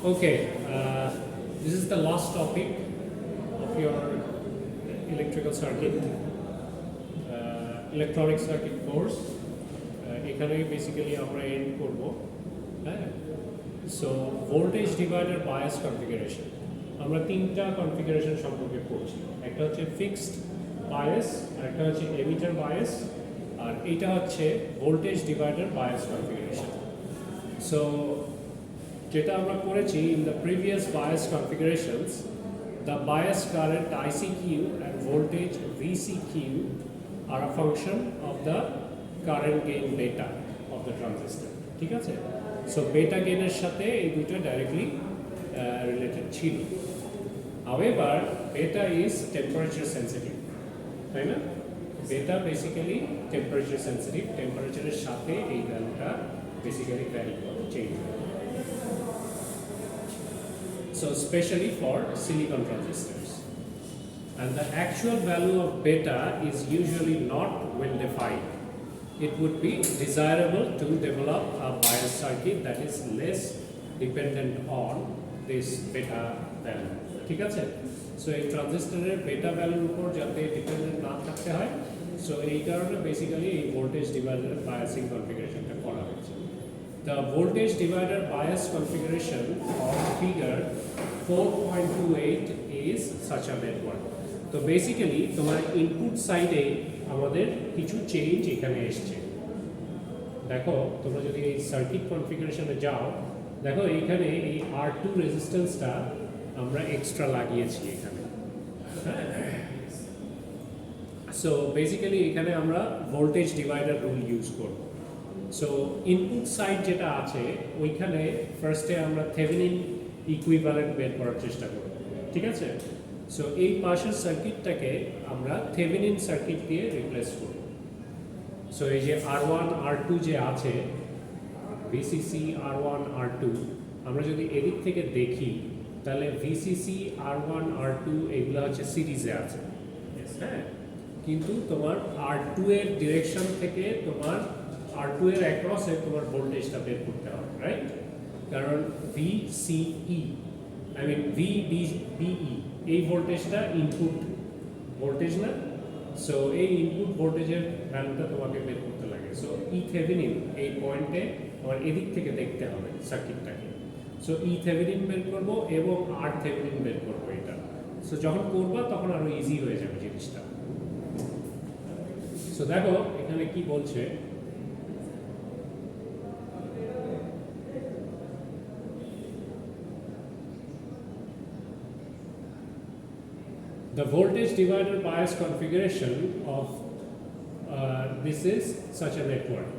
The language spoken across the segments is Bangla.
Okay, this is the last topic of your electrical circuit, electronic circuit course. এখানে basically আমরা end করব, হ্যাঁ? So voltage divider bias configuration. আমরা তিনটা কনফিগারেশন সম্পর্কে পড়ছি। একটা হচ্ছে ফিক্সড বায়াস, আরেকটা হচ্ছে এমিটার বায়াস, আর এটা হচ্ছে voltage divider bias configuration. So যেটা আমরা করেছি in the previous bias configurations, the bias current ICQ and voltage VCQ are a function of the current gain beta of the transistor. ঠিক আছে? So beta gain এর সাথে এই দুটো directly related ছিল। However, beta is temperature sensitive. তাই না? Beta basically temperature sensitive. Temperature এর সাথে এই ভ্যালুটা basically vary করে, change করে। So especially for silicon transistors, and the actual value of beta is usually not well defined. It would be desirable to develop a bias circuit that is less dependent on this beta value. ঠিক আছে? So এই ট্রানজিস্টরের বেটা ভ্যালুর উপর যাতে ডিপেন্ডেন্ট না থাকতে হয়, সো এই কারণে বেসিক্যালি এই ভোল্টেজ ডিভাইডার বায়াসিং কনফিগারেশনটা করা হয়েছে। The voltage divider bias configuration of figure 4.28 is such a network. তো বেসিক্যালি তোমার ইনপুট সাইডে আমাদের কিছু চেঞ্জ এখানে এসছে। দেখো তোমরা যদি এই সার্কিট কনফিগারেশনে যাও, দেখো এইখানে এই R2 রেজিস্ট্যান্সটা আমরা এক্সট্রা লাগিয়েছি এখানে। সো বেসিক্যালি এখানে আমরা ভোল্টেজ ডিভাইডার রুল ইউজ করব। সো ইনপুট সাইড যেটা আছে ওইখানে ফার্স্টে আমরা থেভেনিন ইকুইভ্যালেন্ট বের করার চেষ্টা করব। ঠিক আছে? সো এই পাশের সার্কিটটাকে আমরা থেভেনিন সার্কিট দিয়ে রিপ্লেস করব। সো এই যে R1 R2 যে আছে, VCC R1 R2, আমরা যদি এদিক থেকে দেখি তাহলে VCC R1 R2 এগুলো হচ্ছে সিরিজে আছে, হ্যাঁ? কিন্তু তোমার R2 এর ডিরেকশন থেকে তোমার R2 এর অ্যাক্রসে তোমার ভোল্টেজটা বের করতে হবে, রাইট? কারণ VCE VBE এই ভোল্টেজটা ইনপুট ভোল্টেজ না, সো এই ইনপুট ভোল্টেজের ভ্যালুটা তোমাকে বের করতে লাগে। সো ই থেভেনিন এই পয়েন্টে আমার এদিক থেকে দেখতে হবে সার্কিটটাকে। সো ই থেভেনিন বের করবো এবং আর থেভেনিন বের করবো এটা। সো যখন করবা তখন আরো ইজি হয়ে যাবে জিনিসটা। সো দেখো এখানে কি বলছে, the voltage divider bias configuration of this is such a network.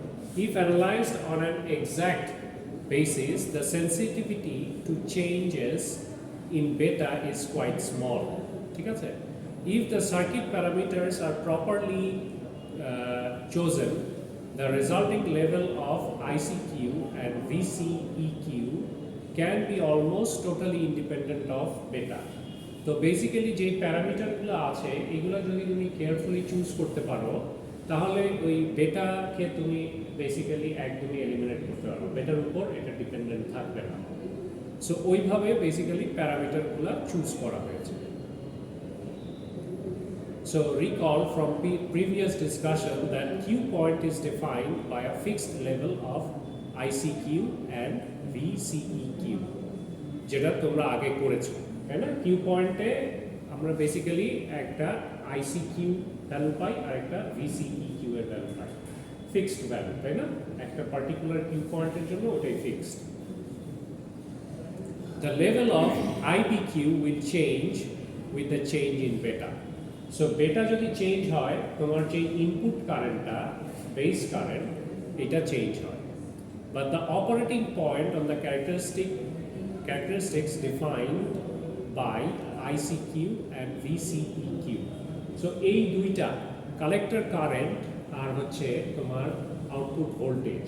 If analyzed on an exact basis, the sensitivity to changes in beta is quite small. ঠিক আছে? If the circuit parameters are properly chosen, the resulting level of ICQ and VCEQ can be almost totally independent of beta. তো বেসিক্যালি যে প্যারামিটারগুলো আছে এগুলো যদি তুমি কেয়ারফুলি চুজ করতে পারো তাহলে ওই বেটাকে তুমি বেসিক্যালি একদমই এলিমিনেট করতে পারো, বেটার উপর এটা ডিপেন্ডেন্ট থাকবে না। সো ওইভাবে বেসিক্যালি প্যারামিটারগুলো চুজ করা হয়েছে। So recall from previous discussion that Q point is defined by a fixed level of ICQ and VCEQ, যেটা তোমরা আগে করেছো, তাই না? কিউ পয়েন্টে আমরা বেসিক্যালি একটা ICQ ভ্যালু পাই আর একটা VCEQ এর ভ্যালু পাই, ফিক্সড ভ্যালু, তাই না? একটা পার্টিকুলার কিউ পয়েন্টের জন্য ওটাই fixed. The level of IBQ will change with the change in beta. So বেটা যদি চেঞ্জ হয় তোমার যে ইনপুট কারেন্টটা বেস কারেন্ট এটা চেঞ্জ হয়, but the operating point on the characteristics defined by ICQ and VCEQ. So এই দুইটা কালেক্টর কারেন্ট আর হচ্ছে তোমার আউটপুট ভোল্টেজ,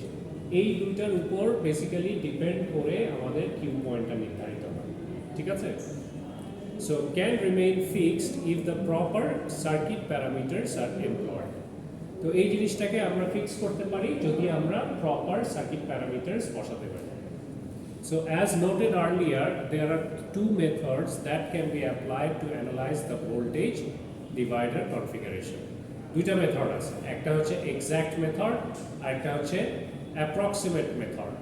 এই দুইটার উপর বেসিক্যালি ডিপেন্ড করে আমাদের কিউ পয়েন্টটা নির্ধারিত হয়। ঠিক আছে? So can remain fixed if the proper circuit parameters are employed. তো এই জিনিসটাকে আমরা ফিক্স করতে পারি যদি আমরা প্রপার সার্কিট প্যারামিটারস বসাতে পারি। So as noted earlier, there are two methods that can be applied to analyze the voltage divider configuration. দুইটা মেথড আছে, একটা হচ্ছে এক্সাক্ট মেথড আর একটা হচ্ছে অ্যাপ্রক্সিমেট মেথড।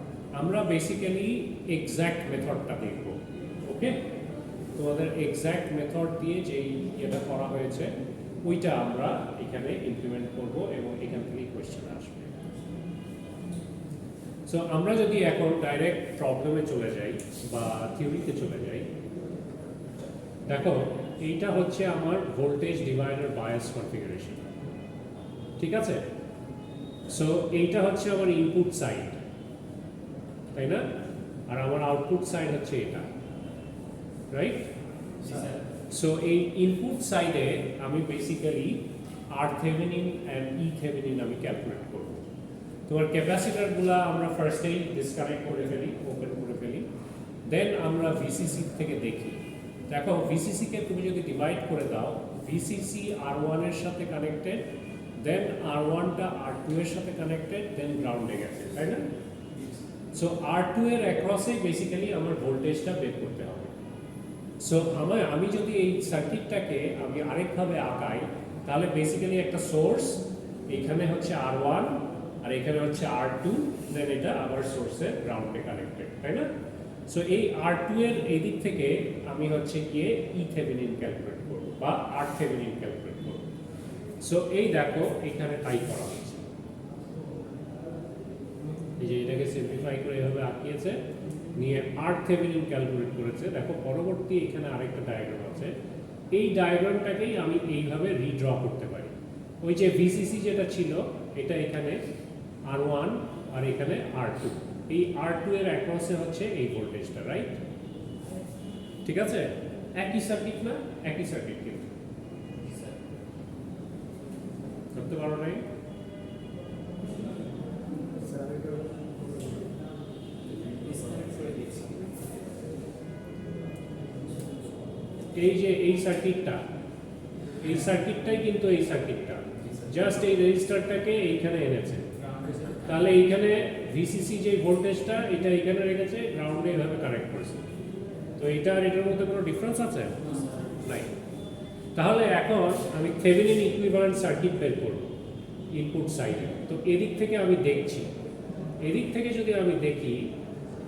আমরা বেসিক্যালি এক্সাক্ট মেথডটা দেখব। ওকে, তোমাদের এক্সাক্ট মেথড দিয়ে যেই এটা করা হয়েছে ওইটা আমরা এখানে ইমপ্লিমেন্ট করব এবং এখান থেকে কোয়েশ্চেন আসবে। সো আমরা যদি এখন ডাইরেক্ট প্রবলেমে চলে যাই বা থিওরিতে চলে যাই, দেখো এইটা হচ্ছে আমার ভোল্টেজ ডিভাইডার বায়াস কনফিগারেশন, ঠিক আছে? সো এইটা হচ্ছে আমার ইনপুট সাইড, তাই না? আর আমার আউটপুট সাইড হচ্ছে এটা, রাইট? সো এই ইনপুট সাইডে আমি basically R Thevenin and E Thevenin আমি ক্যালকুলেট করব। তোমার ক্যাপাসিটারগুলো আমরা ফার্স্টেই ডিসকানেক্ট করে ফেলি, ওপেন করে ফেলি, দেন আমরা ভিসিসি থেকে দেখি। দেখো ভিসিসিকে তুমি যদি ডিভাইড করে দাও, ভিসিসি আর1 এর সাথে কানেক্টেড, দেন আর1টা আর2 এর সাথে কানেক্টেড, দেন গ্রাউন্ডে গেছে, তাই না? সো আর2 এর অ্যাক্রসে বেসিক্যালি আমার ভোল্টেজটা বের করতে হবে। সো আমি যদি এই সার্কিটটাকে আমি আরেকভাবে আঁকাই, তাহলে বেসিক্যালি একটা সোর্স এখানে হচ্ছে আর1 আর এখানে হচ্ছে আর2, দেন এটা আবার সোর্সের গ্রাউন্ডে কানেক্টেড, তাই না? সো এই আর2 এর এই দিক থেকে আমি হচ্ছে গিয়ে ই থেভেনিন ক্যালকুলেট করব বা আর থেভেনিন ক্যালকুলেট করব। সো এই দেখো এখানে তাই করা হয়েছে, এই যে এটাকে সিম্পলিফাই করে এভাবে আঁকিয়েছে, নিয়ে আর থেভেনিন ক্যালকুলেট করেছে। দেখো পরবর্তী এখানে আরেকটা ডায়াগ্রাম আছে, এই ডায়াগ্রামটাকেই আমি এইভাবে রিড্র করতে পারি। ওই যে ভিসিসি যেটা ছিল এটা এখানে আর1 আর এখানে আর2, এই আর2 এর অ্যাক্রসে হচ্ছে এই ভোল্টেজটা, রাইট? ঠিক আছে, একই সার্কিট না? একই সার্কিট কিন্তু ধরতে পারো নাই? এই যে এই সার্কিটটাই কিন্তু এই সার্কিটটা জাস্ট এই রেজিস্টারটাকে এইখানে এনেছে, তাহলে এইখানে ভিসিসি যে ভোল্টেজটা এটা এখানে রেখেছে, গ্রাউন্ডে এভাবে কানেক্ট করেছে। তো এটা আর এটার মধ্যে কোনো ডিফারেন্স আছে? নাই। তাহলে এখন আমি থেভেনিন ইকুইভ্যালেন্ট সার্কিট বের করব ইনপুট সাইডে। তো এদিক থেকে আমি দেখছি, এদিক থেকে যদি আমি দেখি,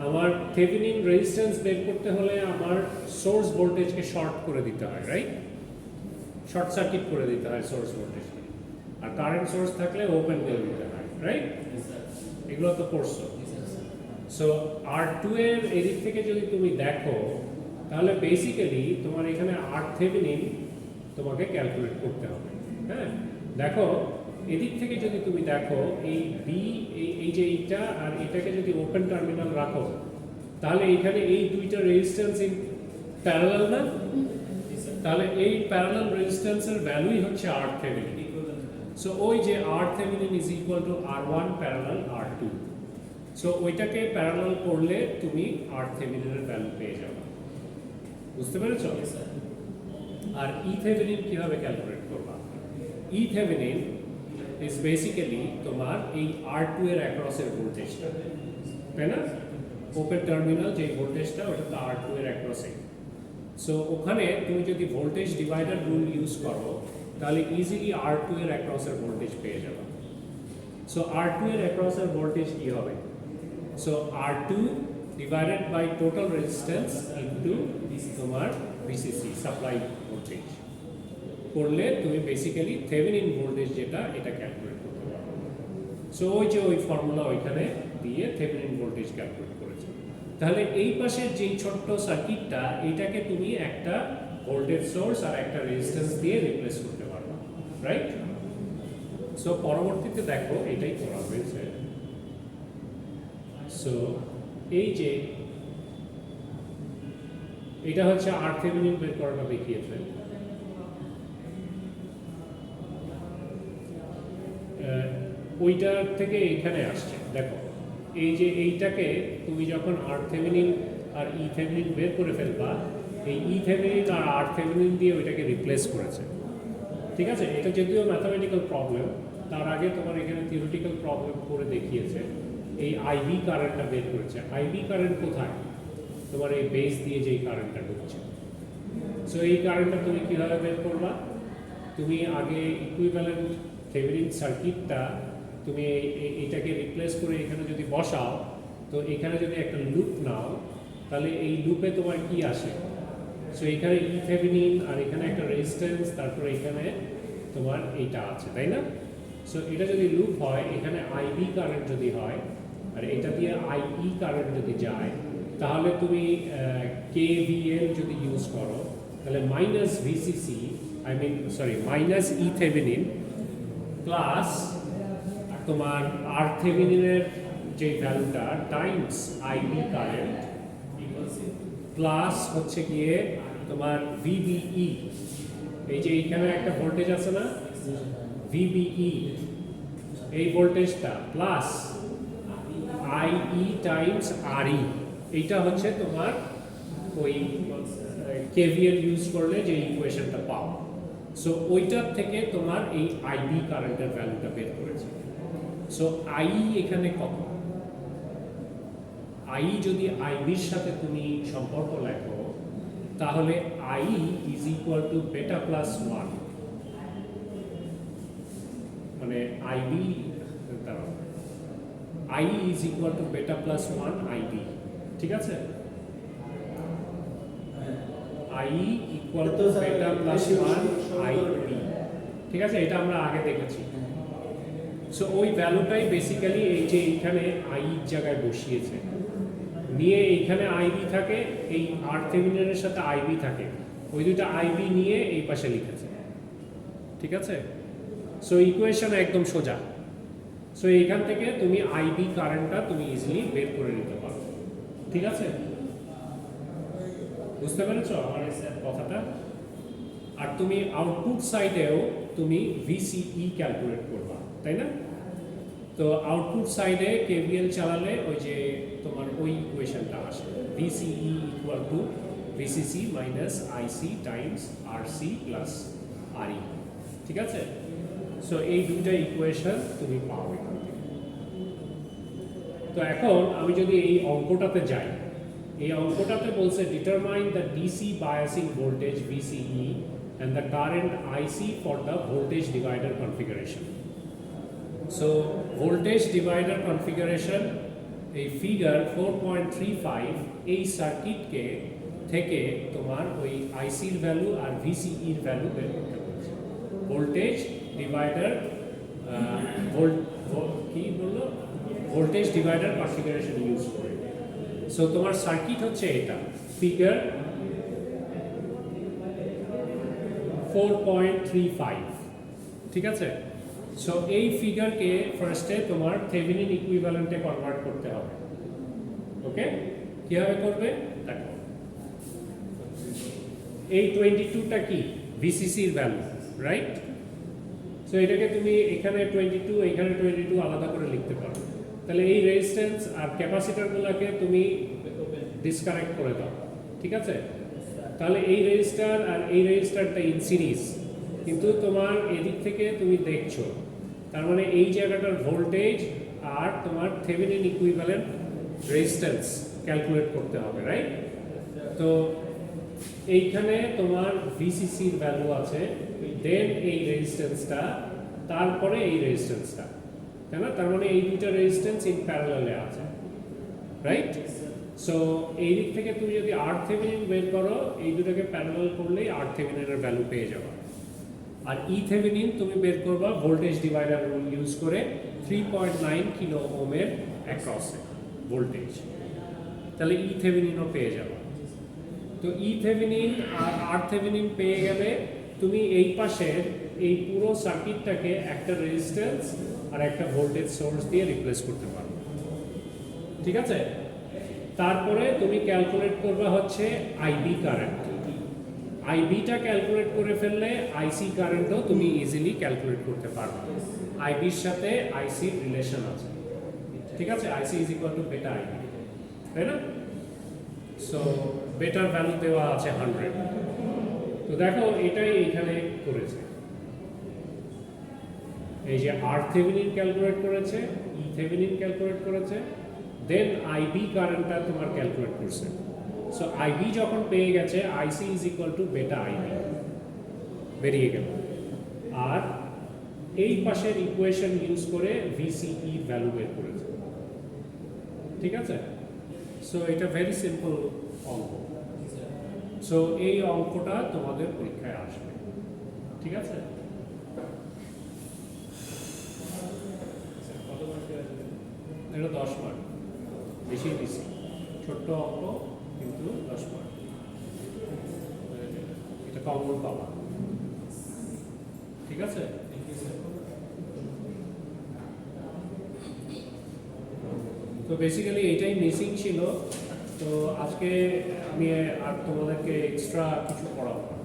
আমার থেভেনিন রেজিস্ট্যান্স বের করতে হলে আমার সোর্স ভোল্টেজকে শর্ট করে দিতে হয়, রাইট? শর্ট সার্কিট করে দিতে হয় সোর্স ভোল্টেজকে, আর কারেন্ট সোর্স থাকলে ওপেন করে দিতে হয়, রাইট? এগুলো তো পড়ছো। সো আর2 এর এদিক থেকে যদি তুমি দেখো, তাহলে বেসিক্যালি তোমার এখানে আর থেভেনিন তোমাকে ক্যালকুলেট করতে হবে। হ্যাঁ, দেখো এদিক থেকে যদি তুমি দেখো, এই বি এই যে এইটা আর এটাকে যদি ওপেন টার্মিনাল রাখো, তাহলে এখানে এই দুইটা রেজিস্ট্যান্স ইন প্যারালাল না? তাহলে এই প্যারালাল রেজিস্ট্যান্সের ভ্যালুই হচ্ছে আর থেভেনিন। সো ওই যে R Thevenin is equal to R one parallel R two, so ওইটাকে প্যারালাল করলে তুমি আর থেভেনিনের ভ্যালু পেয়ে যাবে। বুঝতে পেরেছো? আর ই থেভেনিন কিভাবে ক্যালকুলেট করবা? ই থেভেনিন ইজ বেসিক্যালি তোমার এই আর2 এর অ্যাক্রসের ভোল্টেজটা, তাই না? ওপেন টার্মিনাল যে ভোল্টেজটা ওটা তো আর2 এর অ্যাক্রসে। সো ওখানে তুমি যদি ভোল্টেজ ডিভাইডার রুল ইউজ করো, তাহলে ইজিলি আর2 এর অ্যাক্রসের ভোল্টেজ পেয়ে যাবে। সো আর2 এর অ্যাক্রসের ভোল্টেজ কি হবে? So R two divided by total resistance into তোমার ভিসিসি সাপ্লাই ভোল্টেজ করলে তুমি বেসিক্যালি থেভেনিন ভোল্টেজ যেটা এটা ক্যালকুলেট করতে পারো। সো ওই যে ওই ফর্মুলা ওইখানে দিয়ে থেভেনিন ভোল্টেজ ক্যালকুলেট করেছে। তাহলে এই পাশের যেই ছোট্ট সার্কিটটা, এটাকে তুমি একটা ভোল্টেজ সোর্স আর একটা রেজিস্ট্যান্স দিয়ে রিপ্লেস করতে পারবে, রাইট? সো পরবর্তীতে দেখো এটাই করা হয়েছে। সো এই যে এটা হচ্ছে আর থেভেনিন বের করাটা দেখিয়েছে। ওইটার থেকে এখানে আসছে, দেখো এই যে এইটাকে তুমি যখন আর থেভেনিন আর ই থেভেনিন বের করে ফেলবা, এই ই থেভেনিন আর আর থেভেনিন দিয়ে ওইটাকে রিপ্লেস করেছে, ঠিক আছে? এটা যদিও ম্যাথামেটিক্যাল প্রবলেম, তার আগে তোমার এখানে থিওরিটিক্যাল প্রবলেম করে দেখিয়েছে। এই আইবি কারেন্টটা বের করেছে। আইবি কারেন্ট কোথায়? তোমার এই বেস দিয়ে যেই কারেন্টটা ঢুকছে। সো এই কারেন্টটা তুমি কীভাবে বের করবা? তুমি আগে ইকুইভ্যালেন্ট থেভেনিন সার্কিটটা তুমি এটাকে রিপ্লেস করে এখানে যদি বসাও, তো এখানে যদি একটা লুপ নাও, তাহলে এই লুপে তোমার কি আসে? সো এখানে ই থেভেনিন আর এখানে একটা রেজিস্ট্যান্স, তারপরে এখানে তোমার এইটা আছে, তাই না? সো এটা যদি লুপ হয়, এখানে আইবি কারেন্ট যদি হয় আর এটা দিয়ে আইই কারেন্ট যদি যায়, তাহলে তুমি কেভিএল যদি ইউজ করো, তাহলে minus VCC minus E Thevenin plus তোমার আর থেভেনিনের যে ভ্যালুটা টাইমস আইবি কারেন্ট প্লাস হচ্ছে গিয়ে তোমার ভিবিই, এই যে এইখানে একটা ভোল্টেজ আছে না, ভিবিই, এই ভোল্টেজটা প্লাস আইই টাইমস আরই, এইটা হচ্ছে তোমার ওই কেভিএল ইউজ করলে যে ইকুয়েশনটা পাও। সো ওইটার থেকে তোমার এই আইবি কারেন্টের ভ্যালুটা বের করেছে। সো আই এখানে কত? আই যদি আইবির সাথে তুমি সম্পর্ক লেখো, তাহলে I is equal to beta plus 1, মানে IB I is equal to beta plus 1 IB, ঠিক আছে? I equal to beta plus 1 IB, ঠিক আছে? এটা আমরা আগে দেখেছি। সো ওই ভ্যালুটাই বেসিক্যালি এই যে এইখানে আই জায়গায় বসিয়েছে, নিয়ে এইখানে আইবি থাকে, এই আর থেভেনিনের সাথে আইবি থাকে, ওই দুটো আইবি নিয়ে এই পাশে লিখেছে, ঠিক আছে? সো ইকুয়েশন একদম সোজা। সো এইখান থেকে তুমি আইবি কারেন্টটা তুমি ইজিলি বের করে নিতে পারো, ঠিক আছে? বুঝতে পেরেছো আমার কথাটা? আর তুমি আউটপুট সাইডেও তুমি ভিসিই ক্যালকুলেট করবা, তাই না? তো আউটপুট সাইডে কেভিএল চালালে ওই যে তোমার ওই ইকুয়েশনটা আসে, VCE equal to VCC minus IC times RC plus RE, ঠিক আছে? সো এই দুইটা ইকুয়েশন তুমি পাও এখান থেকে। তো এখন আমি যদি এই অঙ্কটাতে যাই, এই অঙ্কটাতে বলছে determine the DC biasing voltage VCE and the current IC for the voltage divider configuration. So voltage divider configuration এই figure 4.35 এই সার্কিটকে থেকে তোমার ওই IC এর ভ্যালু আর VCE এর ভ্যালু বের করতে বলছে। ভোল্টেজ ডিভাইডার কি বললো, ভোল্টেজ ডিভাইডার কনফিগারেশন ইউজ করে। সো তোমার সার্কিট হচ্ছে এটা, ফিগার 4.35, ঠিক আছে? সো এই ফিগারকে ফার্স্টে তোমার থেভেনিন ইকুইভ্যালেন্টে কনভার্ট করতে হবে। ওকে, কিভাবে করবে দেখো। এই 22টা কি ভিসিসি এর ভ্যালু, রাইট? সো এটাকে তুমি এখানে 22 এখানে 22 আলাদা করে লিখতে পারো। তাহলে এই রেজিস্ট্যান্স আর ক্যাপাসিটরগুলোকে তুমি ডিসকানেক্ট করে দাও, ঠিক আছে? তাহলে এই রেজিস্টার আর এই রেজিস্টারটা ইন সিরিজ, কিন্তু তোমার এদিক থেকে তুমি দেখছো, তার মানে এই জায়গাটার ভোল্টেজ আর তোমার থেভেনিন ইকুইভ্যালেন্ট রেজিস্ট্যান্স ক্যালকুলেট করতে হবে, রাইট? তো এইখানে তোমার ভিসিসি এর ভ্যালু আছে, দেন এই রেজিস্ট্যান্সটা, তারপরে এই রেজিস্ট্যান্সটা, তাই না? তার মানে এই দুটো রেজিস্ট্যান্স ইন প্যারালালে আছে, রাইট? সো এই দিক থেকে তুমি যদি আর থেভেনিন বের করো, এই দুটোকে প্যারালাল করলেই আর থেভেনিনের ভ্যালু পেয়ে যাবে। আর ই থেভেনিন তুমি বের করবা ভোল্টেজ ডিভাইডার রুল ইউজ করে 3.9 কিলো ওহমের অ্যাক্রসে ভোল্টেজ, তাহলে ই থেভেনিনও পেয়ে যাবে। তো ই থেভেনিন আর আর থেভেনিন পেয়ে গেলে তুমি এই পাশের এই পুরো সার্কিটটাকে একটা রেজিস্ট্যান্স আর একটা ভোল্টেজ সোর্স দিয়ে রিপ্লেস করতে পারো, ঠিক আছে? তারপরে তুমি ক্যালকুলেট করবে হচ্ছে আইবি কারেন্ট। আইবিটা ক্যালকুলেট করে ফেললে আইসি কারেন্টও তুমি ইজিলি ক্যালকুলেট করতে পারবে। আইবির সাথে আইসির রিলেশন আছে, ঠিক আছে? আইসি ইজ ইকুয়াল টু বেটা আইবি, তাই না? সো বেটার ভ্যালু দেওয়া আছে 100। তো দেখো এটাই এখানে করেছে, এই যে আর থেভেনিন ক্যালকুলেট করেছে, ই থেভেনিন ক্যালকুলেট করেছে, দেন আইবি কারেন্টটা তোমার ক্যালকুলেট করছে। সো আইবি যখন পেয়ে গেছে আইসি ইজ ইকুয়াল টু বেটা আইবি বেরিয়ে গেল। আর এই পাশের ইকুয়েশন ইউজ করে ভিসিই ভ্যালু বের করেছে। ঠিক আছে? সো এটা ভেরি সিম্পল অঙ্ক। সো এই অঙ্কটা তোমাদের পরীক্ষায় আসবে। ঠিক আছে? এটা 10 মার্ক, বেশি দিছি, ছোট্ট অঙ্ক কিন্তু 10 মার্ক, এটা কমন পাবা। ঠিক আছে? তো বেসিক্যালি এটাই মিসিং ছিল। তো আজকে আমি আর তোমাদেরকে এক্সট্রা কিছু পড়াবো না।